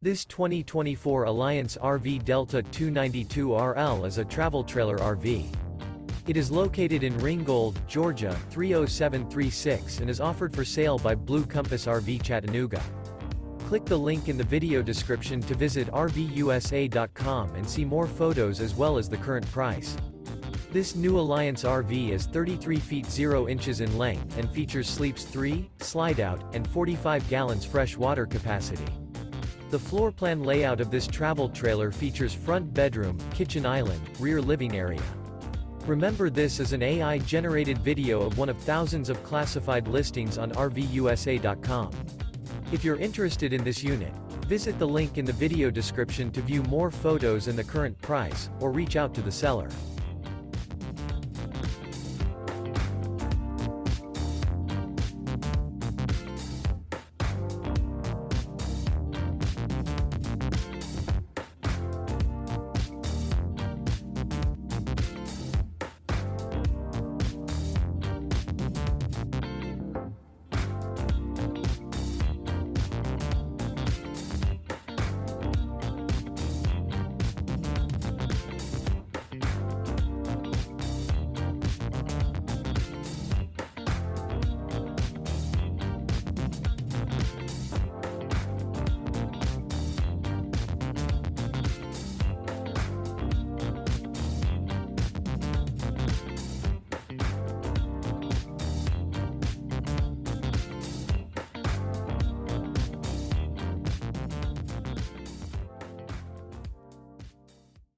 This 2024 Alliance RV Delta 292RL is a travel trailer RV. It is located in Ringgold, Georgia, 30736 and is offered for sale by Blue Compass RV Chattanooga. Click the link in the video description to visit RVUSA.com and see more photos as well as the current price. This new Alliance RV is 33 feet 0 inches in length and features sleeps 3, Slideout, and 45 gallons fresh water capacity. The floor plan layout of this travel trailer features front bedroom, kitchen island, rear living area. Remember, this is an AI-generated video of one of thousands of classified listings on RVUSA.com. If you're interested in this unit, visit the link in the video description to view more photos and the current price, or reach out to the seller.